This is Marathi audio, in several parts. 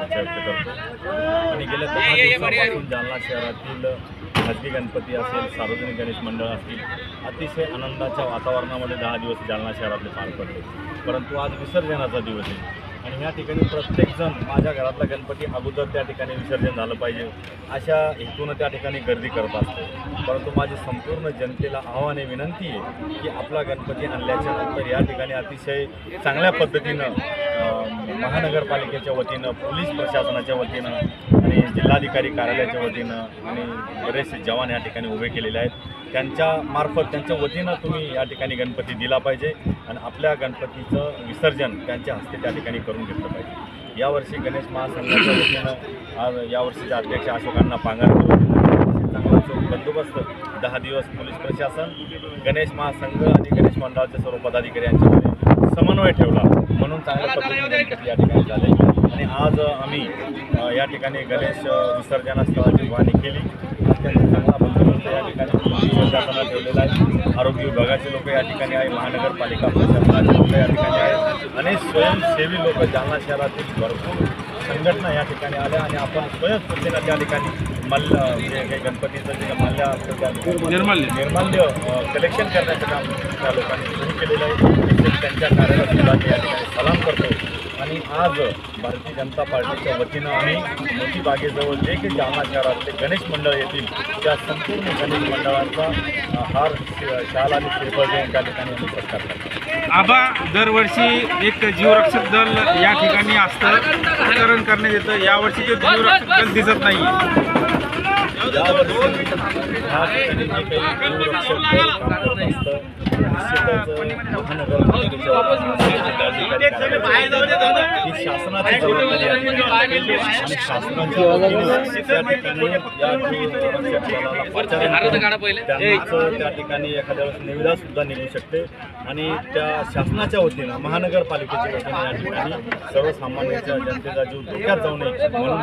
शुभेच्छा व्यक्त करतो। आणि गेल्या 10 दिवसांपासून जालना शहरातील खाजगी गणपती असेल, सार्वजनिक गणेश मंडळ असतील, अतिशय आनंदाच्या वातावरणामध्ये 10 दिवस जालना शहरातले पार पडले। परंतु आज विसर्जनाचा दिवस आहे आणि या ठिकाणी प्रत्येकजण माझ्या घरातला गणपती अगोदर त्या ठिकाणी विसर्जन झालं पाहिजे अशा हेतून त्या ठिकाणी गर्दी करत असते। परंतु माझी संपूर्ण जनतेला आव्हान आहे, विनंती आहे की आपला गणपती आणल्याच्या नंतर या ठिकाणी अतिशय चांगल्या पद्धतीनं महानगरपालिकेच्या वतीनं, पोलीस प्रशासनाच्या वतीनं आणि जिल्हाधिकारी कार्यालयाच्या वतीनं आणि बरेचसे जवान या ठिकाणी उभे केलेले आहेत, त्यांच्या मार्फत त्यांच्या वतीनं तुम्ही या ठिकाणी गणपती दिला पाहिजे आणि आपल्या गणपतीचं विसर्जन त्यांच्या हस्ते त्या ठिकाणी करून घेतलं पाहिजे। यावर्षी गणेश महासंघाच्या वतीनं आज यावर्षीचे अध्यक्ष अशोकांना पांगारकर चांगला चोख बंदोबस्त 10 दिवस पोलीस प्रशासन, गणेश महासंघ आणि गणेश मंडळाचे सर्व पदाधिकारी यांच्यामध्ये समन्वय ठेवला म्हणून चांगल्या पद्धतीने गणपती या ठिकाणी झाले। आणि आज आम्ही या ठिकाणी गणेश विसर्जनास्थळाची पाहणी केली। अत्यंत चांगला बंदोबस्त या ठिकाणी प्रशासनाला ठेवलेला आहे। आरोग्य विभागाचे लोक या ठिकाणी आहे, महानगरपालिका प्रशासनाचे लोक या ठिकाणी आहेत आणि स्वयंसेवी लोक जालना शहरातील भरपूर संघटना या ठिकाणी आल्या आणि आपण स्वयंस्फूर्तीनं त्या ठिकाणी जे काही गणपतीचं जे माल्य असतं त्या निर्माल्य कलेक्शन करण्याचं काम त्या लोकांनी सुरू केलेलं आहे। त्यांच्या कार्याला सुद्धा या ठिकाणी सलाम करतो। आणि आज भारतीय जनता पार्टीच्या वतीनं आम्ही मोठी बागेजवळ जे काही जालना शहरातले गणेश मंडळ येतील त्या संपूर्ण गणेश मंडळांचा हार, शाल आणि श्रीफळ देऊन त्या ठिकाणी आम्ही सत्कार करतो। आबा, दरवर्षी एक जीवरक्षक दल या ठिकाणी असतं, प्रकरण करण्यात येतं, यावर्षी ते जीवरक्षक दल दिसत नाही। यावर्षी ह्या ठिकाणी जे काही जीवरक्षक दल काम करत असतं निश्चितच महानगरपालिकेच्या ही शासनाची जबाबदारी आहे आणि शासनाच्या वतीनं त्या ठिकाणी या त्यांचं त्या ठिकाणी एखाद्या वेळेस निविदा सुद्धा निघू शकते आणि त्या शासनाच्या वतीनं महानगरपालिकेच्या वतीनं या ठिकाणी सर्वसामान्यांच्या जनतेचा जीव धोक्यात जाऊ नये म्हणून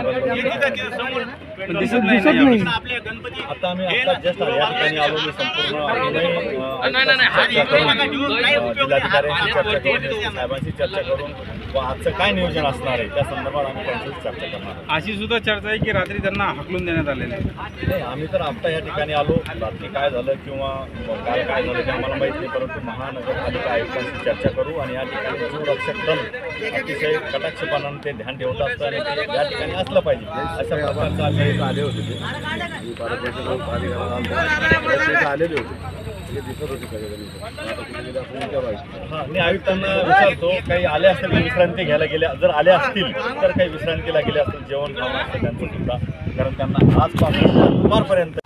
आता आम्ही आता जस्ट या ठिकाणी आलो। मी संपूर्ण जिल्हाधिकाऱ्यांशी चर्चा करून, साहेबांशी चर्चा करून व आजचं काय नियोजन असणार आहे त्या संदर्भात आम्ही त्यांच्याशी चर्चा करणार। अशी सुद्धा चर्चा आहे की रात्री त्यांना हाकलून देण्यात आलेलं आहे। नाही, आम्ही तर आता या ठिकाणी आलो, रात्री काय झालं किंवा काल काय झालं ते आम्हाला माहीत नाही, परंतु महानगरपालिका आयुक्तांशी चर्चा करू आणि या ठिकाणी जीवरक्षक दल अतिशय कटाक्षपणानं ते ध्यान ठेवत असतं आणि ते या ठिकाणी असलं पाहिजे अशा प्रकारचं आले होते ते आलेले होते दिसत होते। हां, मी आयुक्तांना विचारतो काही आले असतील विश्रांती घ्यायला गेल्या, जर आले असतील तर काही विश्रांतीला गेले असतील, जेवण खावं असतं त्यांचं सुद्धा, कारण त्यांना आजपासून दुपारपर्यंत